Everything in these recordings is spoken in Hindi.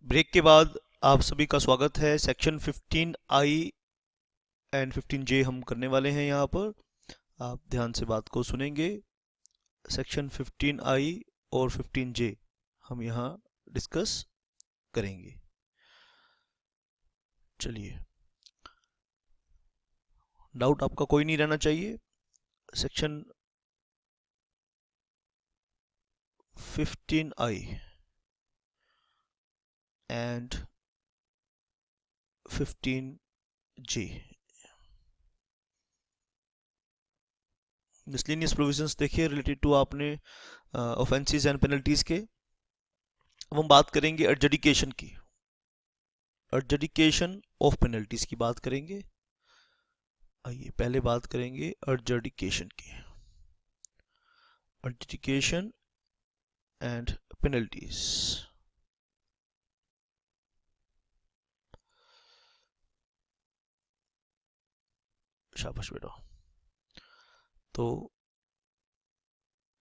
ब्रेक के बाद आप सभी का स्वागत है। सेक्शन 15I एंड 15J हम करने वाले हैं यहाँ पर। आप ध्यान से बात को सुनेंगे। सेक्शन 15I और 15J हम यहाँ डिस्कस करेंगे। चलिए, डाउट आपका कोई नहीं रहना चाहिए। Section 15I and 15J miscellaneous provisions देखिए रिलेटेड टू आपने ऑफेंसेस एंड पेनल्टीज के। अब हम बात करेंगे एडजुडिकेशन की। एडजुडिकेशन ऑफ पेनल्टीज की बात करेंगे। आइए पहले बात करेंगे एडजुडिकेशन की। Adjudication and penalties. शाबाश बेटा। तो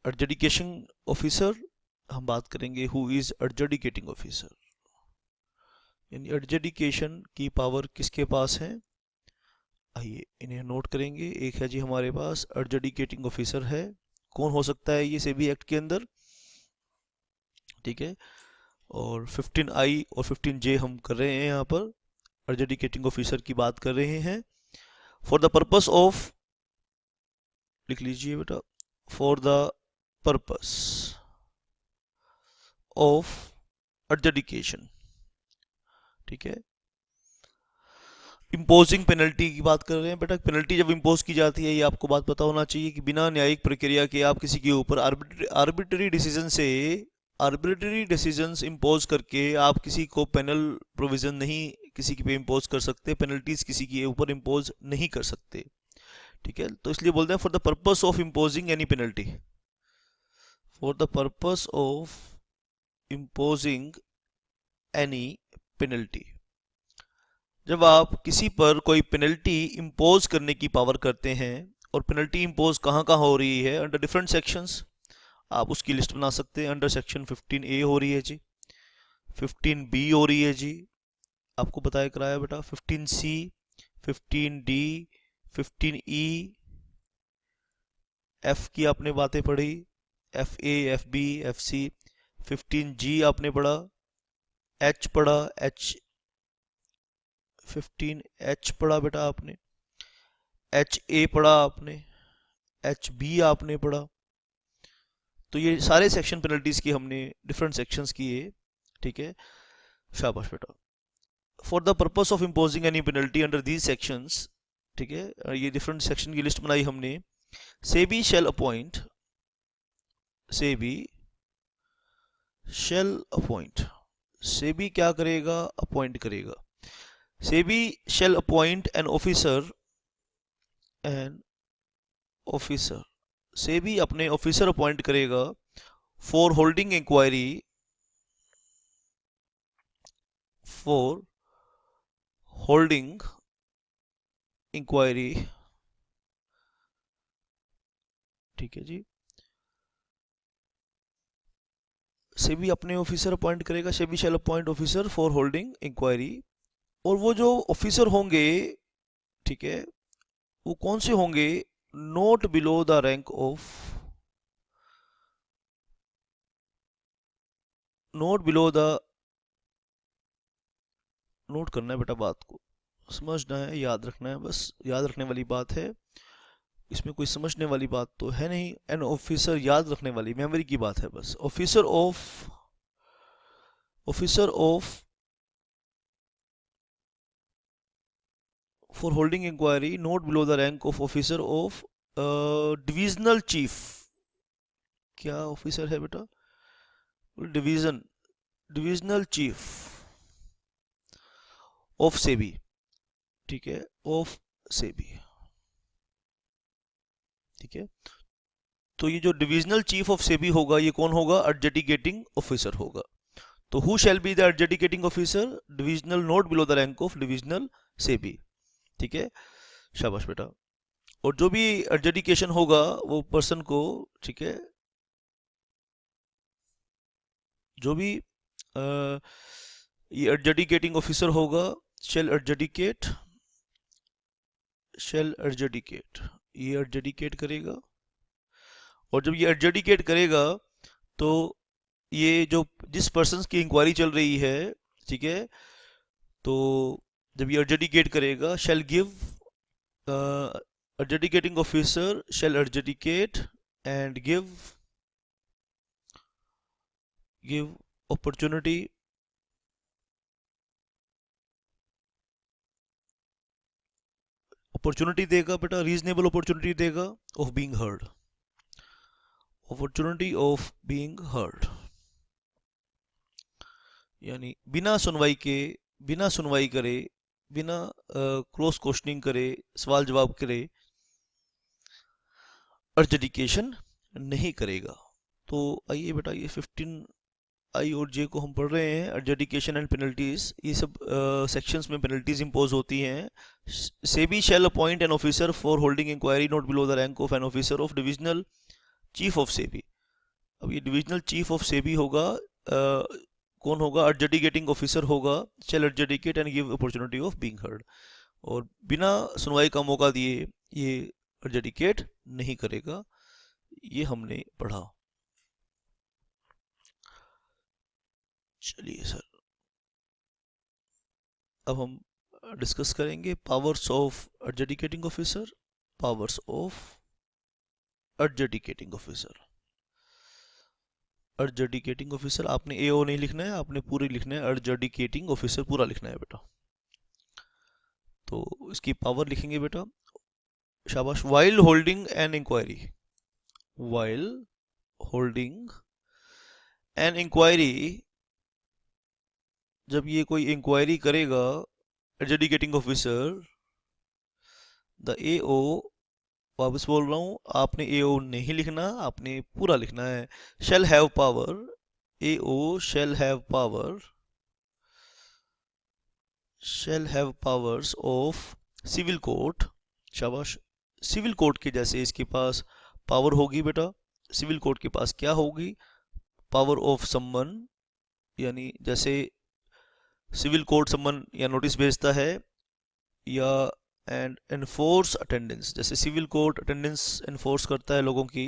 एडजुडिकेशन ऑफिसर हम बात करेंगे हु इज एडजुडिकेटिंग ऑफिसर, यानी एडजुडिकेशन की पावर किसके पास है। आइए इन्हें नोट करेंगे। एक है जी हमारे पास एडजुडिकेटिंग ऑफिसर है। कौन हो सकता है ये सेबी एक्ट के अंदर, ठीक है। और 15I और 15J हम कर रहे हैं यहाँ पर। एडजुडिकेटिंग ऑफिसर की बात कर रहे हैं। फॉर द पर्पस ऑफ, लिख लीजिए बेटा, for the purpose of adjudication, ठीक है। इम्पोजिंग पेनल्टी की बात कर रहे हैं बेटा। पेनल्टी जब इम्पोज की जाती है, ये आपको बात पता होना चाहिए कि बिना न्यायिक प्रक्रिया के आप किसी के ऊपर आर्बिट्ररी डिसीजन से आर्बिट्ररी डिसीजंस इम्पोज करके आप किसी को पेनल प्रोविजन नहीं किसी पे इम्पोज कर सकते, पेनल्टीज किसी के ऊपर इम्पोज नहीं कर सकते, ठीक है। तो इसलिए बोलते हैं for the purpose of imposing any penalty, for the purpose of imposing any penalty. जब आप किसी पर कोई पेनल्टी इम्पोज करने की पावर करते हैं, और पेनल्टी इम्पोज कहाँ कहाँ हो रही है, अंडर डिफरेंट सेक्शंस, आप उसकी लिस्ट बना सकते हैं। अंडर सेक्शन 15A हो रही है जी, 15B हो रही है जी, आपको बताया कराया बेटा, 15C, 15D, 15E, F की आपने बातें पढ़ी, FA, FB, FC, 15G आपने पढ़ा, H पढ़ा, H 15H पढ़ा बेटा आपने, HA पढ़ा आपने, HB आपने पढ़ा। तो ये सारे सेक्शन पेनल्टीज की हमने डिफरेंट सेक्शंस किए, ठीक है। शाबाश बेटा। For the purpose of imposing any penalty under these sections, ठीक है, ये डिफरेंट सेक्शन की लिस्ट बनाई हमने। SEBI shall appoint, SEBI shall appoint, SEBI क्या करेगा, अपॉइंट करेगा। SEBI shall appoint an officer, an officer, SEBI अपने ऑफिसर अपॉइंट करेगा for holding inquiry, for holding inquiry, ठीक है जी। सेबी अपने ऑफिसर अपॉइंट करेगा, SEBI shall appoint officer for holding inquiry. और वो जो ऑफिसर होंगे, ठीक है, वो कौन से होंगे, note below the rank of, note below the, note करना है बेटा, बात को समझना है, याद रखना है, बस याद रखने वाली बात है। इसमें कोई समझने वाली बात तो है नहीं। एन ऑफिसर, याद रखने वाली मेमोरी की बात है बस। Officer of, officer of for holding inquiry note below the rank of officer of divisional chief. क्या ऑफिसर है बेटा, division, divisional chief of SEBI, ठीक है, ऑफ सेबी, ठीक है। तो ये जो डिविजनल चीफ ऑफ सेबी होगा, ये कौन होगा, एडजुडिकेटिंग ऑफिसर होगा। तो who shall be the adjudicating officer, divisional note below the rank of divisional SEBI, ठीक है। शाबाश बेटा। और जो भी एडजुडिकेशन होगा वो पर्सन को, ठीक है, जो भी ये एडजुडिकेटिंग ऑफिसर होगा, शेल एडजुडिकेट, ये एडजुडिकेट करेगा। और जब ये एडजुडिकेट करेगा तो ये जो जिस पर्सन की इंक्वायरी चल रही है, ठीक है, तो जब ये एडजुडिकेट करेगा, shall give, adjudicating officer shall adjudicate and give opportunity देगा बेटा, रीजनेबल अपॉर्चुनिटी देगा, of being heard, opportunity of being heard, यानी बिना सुनवाई करे, बिना क्रॉस क्वेश्चनिंग करे, सवाल जवाब करे, एडजुडिकेशन नहीं करेगा। तो आइए बेटा, ये 15 आई और जे को हम पढ़ रहे हैं, एडजुडिकेशन एंड पेनल्टीज। ये सब सेक्शंस में पेनल्टीज इंपोज होती हैं। SEBI shall appoint an officer for holding inquiry not below the rank of an officer of divisional chief of SEBI. अब ये डिविजनल चीफ ऑफ सेबी होगा, कौन होगा? एडजुडिकेटिंग ऑफिसर होगा, shall adjudicate and give opportunity of being heard. और बिना सुनवाई का मौका दिए ये एडजुडिकेट नहीं करेगा। ये हमने पढ़ा। चलिए सर, अब हम डिस्कस करेंगे powers of adjudicating officer, powers of adjudicating officer. Adjudicating officer, आपने एओ नहीं लिखना है, आपने पूरी लिखना है, एडजुडिकेटिंग ऑफिसर पूरा लिखना है बेटा। तो इसकी पावर लिखेंगे बेटा, शाबाश। While holding an inquiry, while holding an inquiry, जब ये कोई इंक्वायरी करेगा एडजुडिकेटिंग ऑफिसर, द एओ, वापस बोल रहा हूँ, आपने एओ नहीं लिखना, आपने पूरा लिखना है। Shall have power, AO shall have power, shall have powers of civil court, शाबाश। सिविल कोर्ट के जैसे इसके पास पावर होगी बेटा। सिविल कोर्ट के पास क्या होगी? पावर ऑफ समन, यानी जैसे सिविल कोर्ट समन या नोटिस भेजता है, या एंड एनफोर्स अटेंडेंस, जैसे सिविल कोर्ट अटेंडेंस एनफोर्स करता है लोगों की,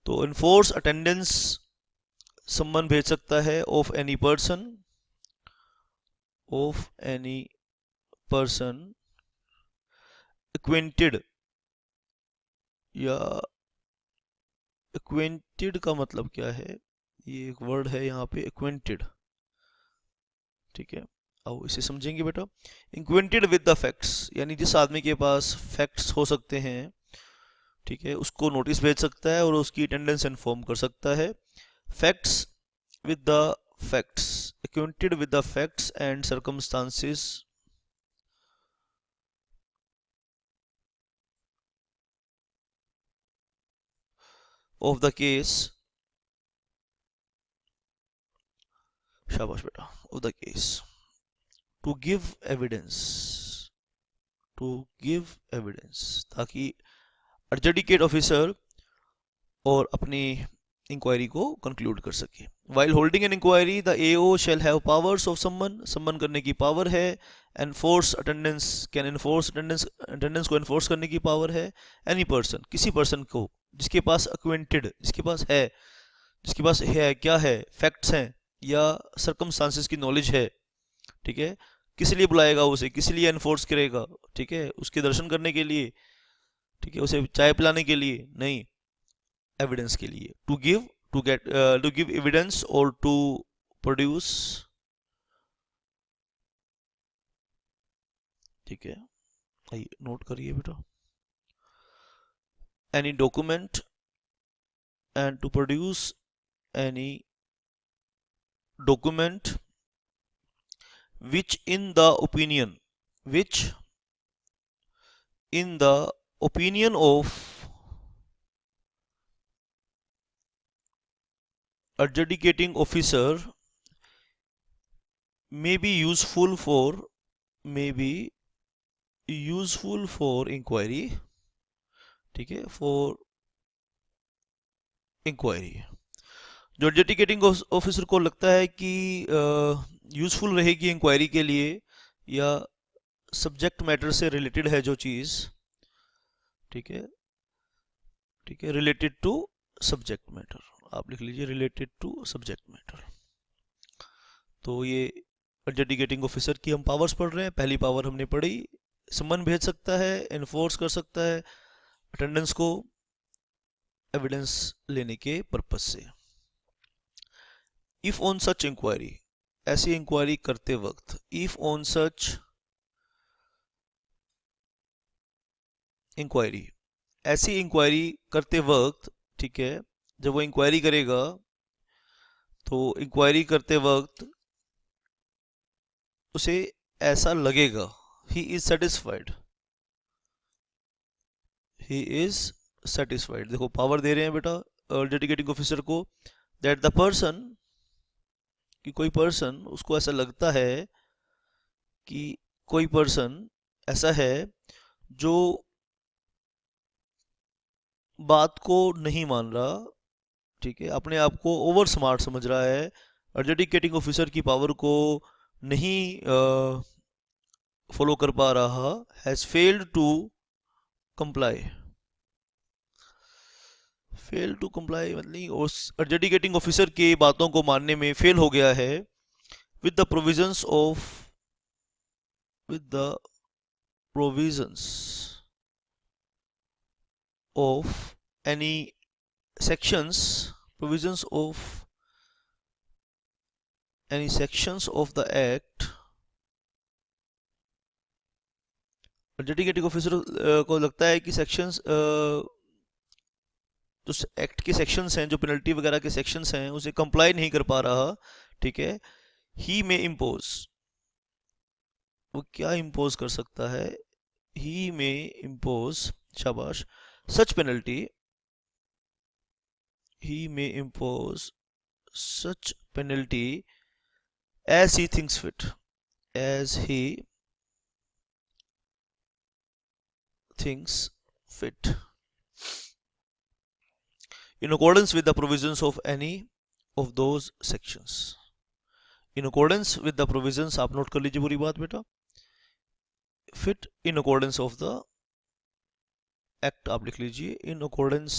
तो एनफोर्स अटेंडेंस समन भेज सकता है of any person, of any person acquainted, या एक्वेंटेड का मतलब क्या है? ये एक वर्ड है यहाँ पे, एक्वेंटेड, ठीक है, आओ इसे समझेंगे बेटा। एक्वेंटेड विद द फैक्ट्स, यानी जिस आदमी के पास फैक्ट्स हो सकते हैं, ठीक है, उसको नोटिस भेज सकता है और उसकी अटेंडेंस इन्फॉर्म कर सकता है। Facts with the facts, acquainted with the facts and circumstances of the case, शाबाश बेटा, of the case, to give evidence, to give evidence, ताकि एडजुडिकेट ऑफिसर और अपनी इंक्वायरी को कंक्लूड कर सके। While holding an inquiry the AO shall have powers of summon करने की पावर है। Enforce attendance, can enforce attendance को एनफोर्स करने की पावर है। एनी पर्सन, किसी पर्सन को जिसके पास एक्वेंटेड, जिसके पास है क्या है, फैक्ट्स हैं या सर्कमस्टांसेस की नॉलेज है, ठीक है, किस लिए बुलाएगा उसे, किस लिए एनफोर्स करेगा, ठीक है, उसके दर्शन करने के लिए, ठीक है, उसे चाय पिलाने के लिए नहीं, एविडेंस के लिए। टू गिव एविडेंस और टू प्रोड्यूस, ठीक है, आइए नोट करिए बेटा, any document and to produce any document which in the opinion of adjudicating officer may be useful for inquiry, ठीक है, for inquiry, जो एडजुडिकेटिंग ऑफिसर को लगता है कि यूज़फुल रहेगी इंक्वायरी के लिए या सब्जेक्ट मैटर से रिलेटेड है जो चीज़, ठीक है, ठीक है, रिलेटेड टू सब्जेक्ट मैटर, आप लिख लीजिए रिलेटेड टू सब्जेक्ट मैटर। तो ये एडजुडिकेटिंग ऑफिसर की हम पावर्स पढ़ रहे हैं। पहली पावर हमने पढ़ी, समन भेज सकता है, एनफोर्स कर सकता है अटेंडेंस को एविडेंस लेने के पर्पज से। इफ ऑन सच इंक्वायरी, ऐसी इंक्वायरी करते वक्त, इफ ऑन सच इंक्वायरी, ऐसी इंक्वायरी करते वक्त, ठीक है, जब वो इंक्वायरी करेगा तो इंक्वायरी करते वक्त उसे ऐसा लगेगा, he is satisfied, he is satisfied. देखो पावर दे रहे हैं बेटा एडजुडिकेटिंग ऑफिसर को, दैट द पर्सन, कि कोई पर्सन, उसको ऐसा लगता है कि कोई पर्सन ऐसा है जो बात को नहीं मान रहा, ठीक है, अपने आप को ओवर स्मार्ट समझ रहा है, एडजुडिकेटिंग ऑफिसर की पावर को नहीं फॉलो कर पा रहा, has failed to comply, fail to comply मतलब उस एडजुडिकेटिंग ऑफिसर की बातों को मानने में फेल हो गया है, with the provisions of, with the provisions of any sections, provisions of any sections of the act, adjudicating officer को लगता है कि सेक्शंस, जो एक्ट के सेक्शंस हैं, जो पेनल्टी वगैरह के सेक्शंस हैं, उसे कंप्लाई नहीं कर पा रहा, ठीक है, ही में इम्पोज, वो क्या इम्पोज कर सकता है, ही में इम्पोज, शाबाश, सच penalty, he may impose such penalty as he thinks fit, as he thinks fit, in accordance with the provisions of any of those sections, in accordance with the provisions, आप नोट कर लीजिए पूरी बात बेटा, fit in accordance of the act आप लिख लीजिए, in accordance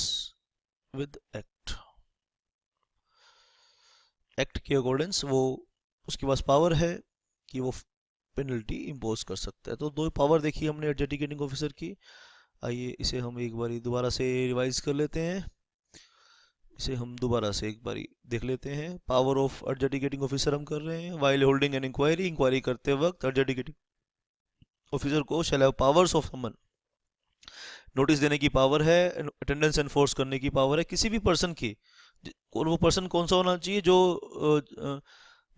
with act, act के अकॉर्डेंस वो, उसके पास पावर है कि वो पेनल्टी इम्पोज कर सकता है। तो दो पावर देखी हमने एडजुडिकेटिंग ऑफिसर की। आइए इसे हम एक बारी दोबारा से रिवाइज कर लेते हैं, इसे हम दोबारा से एक बारी देख लेते हैं। पावर ऑफ एडजुडिकेटिंग ऑफिसर हम कर रहे हैं, while holding an inquiry, inquiry करते वक्त एडजुडिकेटिंग ऑफिसर को shall have powers of summon, notice देने की पावर है, अटेंडेंस एनफोर्स करने की पावर है किसी भी पर्सन की। और वो पर्सन कौन सा होना चाहिए, जो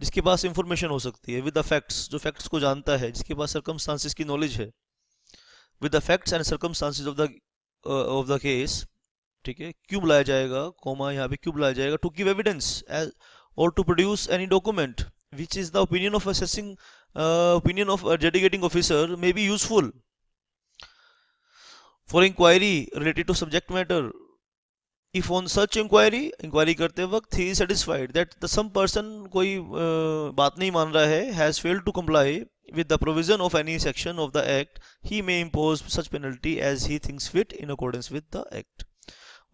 जिसके पास इंफॉर्मेशन हो सकती है, विद द फैक्ट्स, जो फैक्ट्स को जानता है, जिसके पास सर्कमस्टांसिस की नॉलेज है, with the facts and circumstances of the case, ठीक है, क्यों बुलाया जाएगा, कॉमा यहाँ पे क्यों बुलाया जाएगा, टू गिव एविडेंस और to produce any document which is the opinion of assessing, opinion of adjudicating officer may be useful for inquiry related to subject matter. If on such inquiry, inquiry करते वक्त ही satisfied that the some person, कोई बात नहीं मान रहा है, has failed to comply with the provision of any section of the act, he may impose such penalty as he thinks fit in accordance with the act,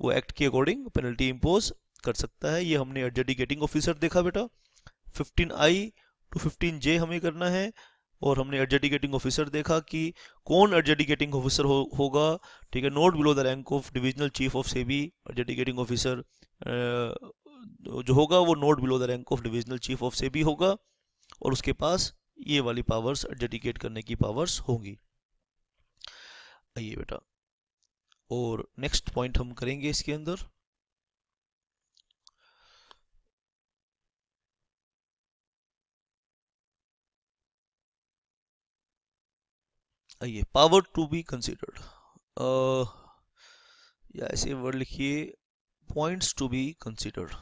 वो एक्ट के अकॉर्डिंग पेनल्टी इंपोज कर सकता है। ये हमने एडजुडिकेटिंग ऑफिसर देखा बेटा, 15I to 15J हमें करना है। और हमने एडजुडिकेटिंग ऑफिसर देखा कि कौन एडजुडिकेटिंग ऑफिसर होगा, ठीक है, note below the rank of divisional chief of SEBI, adjudicating officer जो होगा वो note below the rank of divisional chief of SEBI होगा, और उसके पास ये वाली पावर्स एडजुडिकेट करने की पावर्स होंगी। आइए बेटा, और नेक्स्ट पॉइंट हम करेंगे इसके अंदर, आइए, पावर टू बी कंसिडर्ड, या ऐसे वर्ड लिखिए, पॉइंट्स टू बी कंसिडर्ड,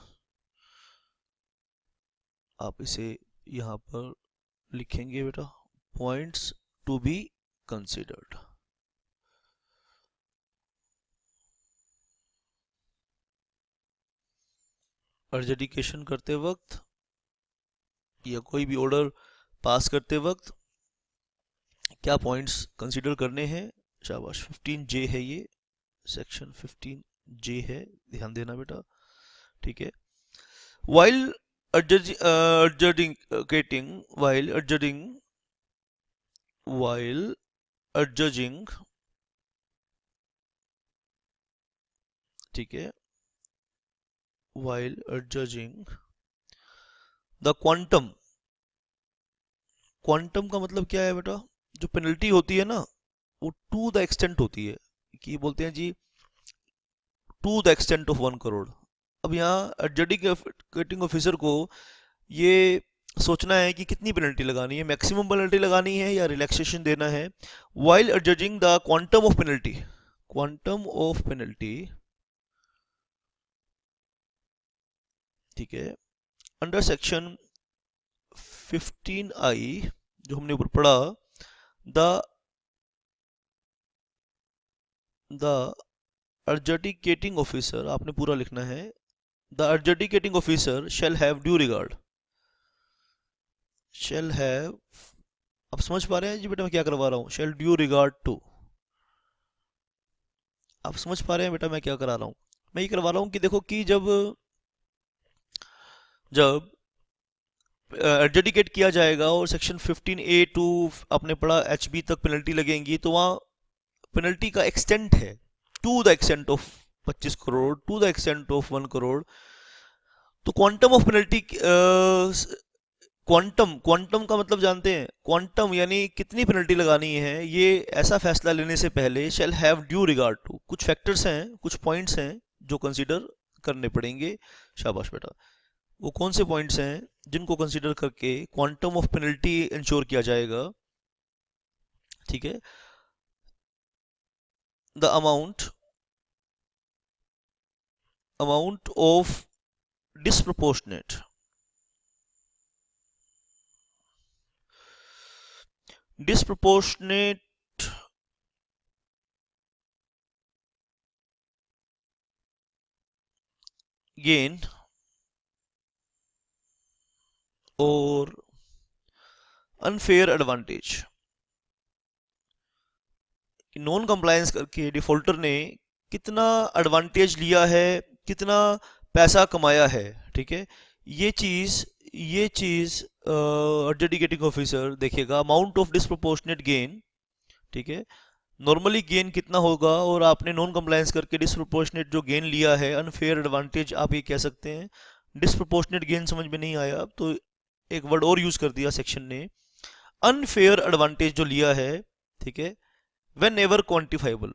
आप इसे यहाँ पर लिखेंगे बेटा, points to be considered. Adjudication करते वक्त या कोई भी ऑर्डर पास करते वक्त क्या पॉइंट्स कंसीडर करने हैं। शाबाश, 15J है ये, सेक्शन 15J है, ध्यान देना बेटा। ठीक है, while adjudicating while adjudging, ठीक है, while adjudging the quantum का मतलब क्या है बेटा, जो पेनल्टी होती है ना वो टू द एक्सटेंट होती है, कि बोलते हैं जी to the extent of 1 crore. अब यहाँ एडजुडिकेटिंग ऑफिसर को ये सोचना है कि कितनी पेनल्टी लगानी है, मैक्सिमम पेनल्टी लगानी है या रिलैक्सेशन देना है। While adjudging the quantum of penalty, ठीक है, अंडर सेक्शन 15I जो हमने ऊपर पढ़ा, द एडजुडिकेटिंग ऑफिसर, आपने पूरा लिखना है, the adjudicating officer shall have due regard, shall have, आप समझ पा रहे हैं जी बेटा मैं क्या करवा रहा हूँ, shall due regard to, आप समझ पा रहे हैं बेटा मैं क्या करा रहा हूँ। मैं ये करवा रहा हूँ कि देखो कि जब एडजुडिकेट किया जाएगा और सेक्शन 15A टू आपने पढ़ा HB तक पेनल्टी लगेंगी, तो वहाँ पेनल्टी का एक्सटेंट है to the extent of 25 crore, to the extent of 1 crore. तो क्वांटम ऑफ पेनल्टी, क्वांटम का मतलब जानते हैं, क्वांटम यानी कितनी पेनल्टी लगानी है, ये ऐसा फैसला लेने से पहले shall have due regard to, कुछ फैक्टर्स हैं, कुछ पॉइंट्स हैं जो कंसीडर करने पड़ेंगे। शाबाश बेटा, वो कौन से पॉइंट्स हैं जिनको कंसीडर करके क्वांटम ऑफ पेनल्टी इंश्योर किया जाएगा। ठीक है, the amount of disproportionate gain और अनफेयर एडवांटेज, नॉन कंप्लायंस करके डिफॉल्टर ने कितना एडवांटेज लिया है, कितना पैसा कमाया है। ठीक है, ये चीज़ एडजुडिकेटिंग ऑफिसर देखेगा, अमाउंट ऑफ डिस्प्रोपोर्शनेट गेन। ठीक है, नॉर्मली गेन कितना होगा और आपने नॉन कंप्लायंस करके डिस्प्रोपोर्शनेट जो गेन लिया है, अनफेयर एडवांटेज आप ये कह सकते हैं। डिस्प्रोपोर्शनेट गेन समझ में नहीं आया तो एक वर्ड और यूज कर दिया सेक्शन ने, अनफेयर एडवांटेज जो लिया है। ठीक है, व्हेन एवर क्वांटिफाइबल,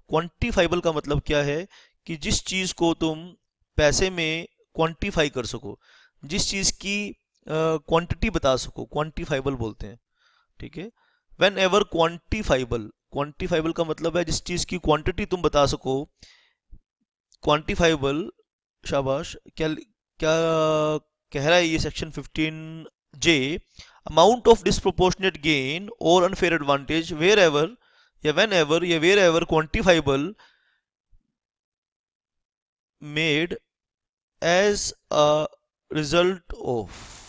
क्वांटिफाइबल का मतलब क्या है कि जिस चीज को तुम पैसे में क्वांटिफाई कर सको, जिस चीज की क्वांटिटी बता सको, क्वांटिफाइबल बोलते हैं। ठीक है, व्हेन एवर क्वांटिफाइबल का मतलब है जिस चीज की क्वांटिटी तुम बता सको, क्वांटिफाइबल। शाबाश, क्या क्या कह रहा है ये section 15J, amount of disproportionate gain और अनफेयर एडवांटेज वेयर एवर या व्हेन एवर या wherever quantifiable made as a result of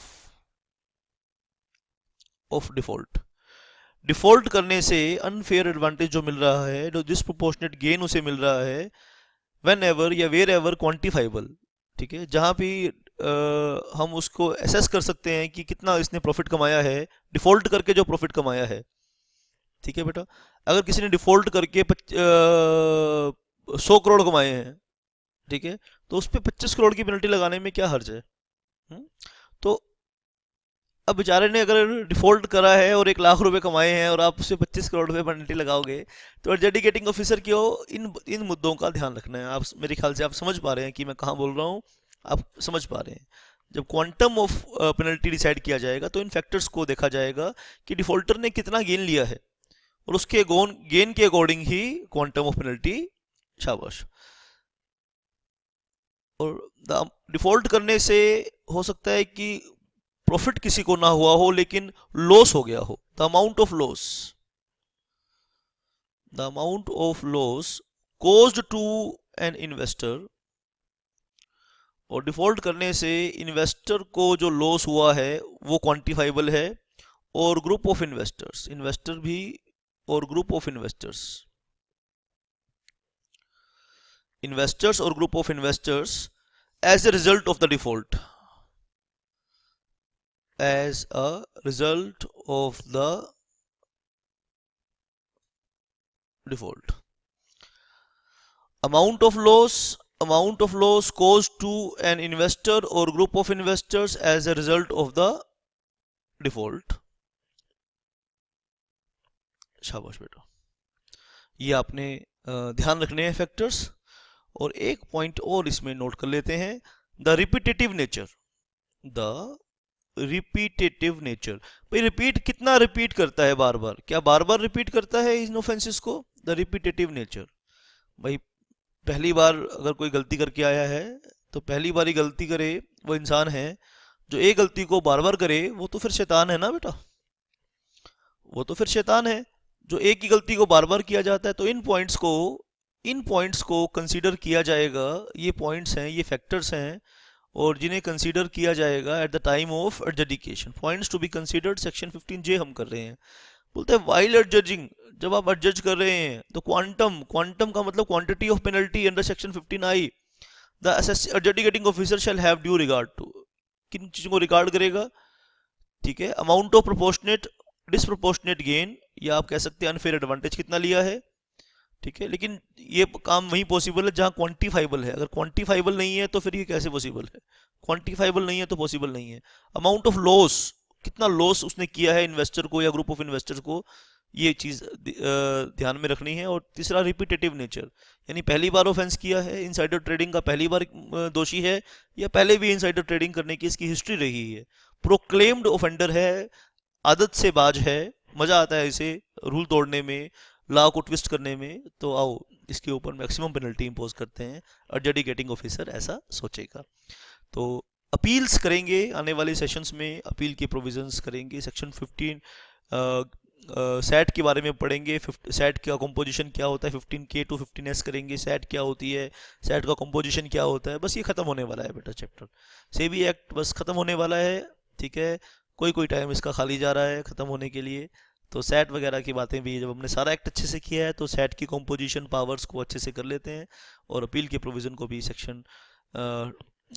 default करने से अनफेयर एडवांटेज जो मिल रहा है, जो डिस्प्रोपोर्शनेट गेन उसे मिल रहा है, व्हेन एवर या वेयर एवर क्वांटिफाइबल। ठीक है, जहां भी हम उसको एसेस कर सकते हैं कि कितना इसने प्रॉफिट कमाया है, डिफॉल्ट करके जो प्रॉफिट कमाया है। ठीक है बेटा, अगर किसी ने डिफॉल्ट करके 100 करोड़ कमाए हैं, ठीक है, तो उस पर 25 करोड़ की पेनल्टी लगाने में क्या हर्ज है। तो अब बेचारे ने अगर डिफॉल्ट करा है और 1 लाख रुपए कमाए हैं और आप उससे 25 करोड़ रुपए पेनल्टी लगाओगे, तो एडजुडिकेटिंग ऑफिसर को इन मुद्दों का ध्यान रखना है। आप मेरे ख्याल से आप समझ पा रहे हैं कि मैं कहाँ बोल रहा हूँ, आप समझ पा रहे हैं। जब क्वांटम ऑफ पेनल्टी डिसाइड किया जाएगा तो इन फैक्टर्स को देखा जाएगा कि डिफॉल्टर ने कितना गेन लिया है और उसके गेन के according he quantum of penalty. शाबाश। और डिफॉल्ट करने से हो सकता है कि प्रॉफिट किसी को ना हुआ हो लेकिन लॉस हो गया हो। The amount of loss caused to an investor, और डिफॉल्ट करने से इन्वेस्टर को जो लॉस हुआ है वो क्वांटिफाइबल है, और ग्रुप ऑफ इन्वेस्टर्स, इन्वेस्टर भी और ग्रुप ऑफ इन्वेस्टर्स, इन्वेस्टर्स और group of investors as a result of the default, as a result of the default, amount of loss caused to an investor or group of investors as a result of the default। शाबाश बेटा, ये आपने ध्यान रखने हैं फैक्टर्स। और एक पॉइंट और इसमें नोट कर लेते हैं, the repetitive nature, the repetitive nature. भाई रिपीट कितना रिपीट करता है, बार बार, क्या बार बार रिपीट करता है इन ऑफेंसेस को? द रिपीटेटिव नेचर, भाई पहली बार अगर कोई गलती करके आया है तो पहली बार ही गलती करे वो इंसान है, जो एक गलती को बार बार करे वो तो फिर शैतान है ना बेटा, वो तो फिर शैतान है जो एक ही गलती को बार बार किया जाता है। तो इन पॉइंट्स को कंसीडर किया जाएगा, ये पॉइंट्स हैं, ये फैक्टर्स हैं, और जिन्हें कंसीडर किया जाएगा at the time of adjudication. Points to be considered, section 15J हम कर रहे हैं। बोलते हैं वाइल एडजजिंग, जब आप एडजज कर रहे हैं तो क्वांटम का मतलब quantity of penalty under section 15I, the adjudicating officer shall have due regard to, किन चीजों को रिगार्ड करेगा? ठीक है, amount of proportionate disproportionate gain, या आप कह सकते हैं अनफेयर एडवांटेज कितना लिया है। ठीक है, लेकिन ये काम वहीं पॉसिबल है जहां क्वांटिफाइबल है। अगर क्वांटिफाइबल नहीं है तो फिर ये कैसे पॉसिबल है? क्वांटिफाइबल नहीं है तो पॉसिबल नहीं है। अमाउंट ऑफ लॉस, कितना लॉस उसने किया है इन्वेस्टर को या ग्रुप ऑफ इन्वेस्टर को, ये चीज ध्यान में रखनी है। और तीसरा रिपीटेटिव नेचर, यानी पहली बार ऑफेंस किया है, इनसाइडर ट्रेडिंग का पहली बार दोषी है, या पहले भी इनसाइडर ट्रेडिंग करने की इसकी हिस्ट्री रही है, प्रोक्लेम्ड ऑफेंडर है, आदत से बाज है, मजा आता है इसे रूल तोड़ने में, लॉ को ट्विस्ट करने में। तो आओ इसके ऊपर मैक्सिमम पेनल्टी इंपोज करते हैं, एडजुडिकेटिंग ऑफिसर ऐसा सोचेगा। तो अपील्स करेंगे आने वाले सेशंस में, अपील के प्रोविजंस करेंगे। सेक्शन 15 सैट के बारे में पढ़ेंगे, सैट का कंपोजिशन क्या होता है, 15K to 15S करेंगे, सैट क्या होती है, सैट का कंपोजिशन क्या होता है। बस ये खत्म होने वाला है बेटा चैप्टर, सेबी एक्ट बस खत्म होने वाला है। ठीक है, कोई टाइम इसका खाली जा रहा है खत्म होने के लिए। तो सैट वगैरह की बातें भी, जब हमने सारा एक्ट अच्छे से किया है तो सैट की कंपोजिशन पावर्स को अच्छे से कर लेते हैं, और अपील के प्रोविज़न को भी सेक्शन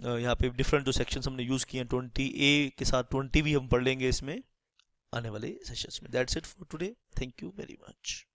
यहाँ पे डिफरेंट जो सेक्शंस हमने यूज़ किए हैं 20A के साथ 20 भी हम पढ़ लेंगे इसमें आने वाले सेशंस में। That's it for today, thank you very much.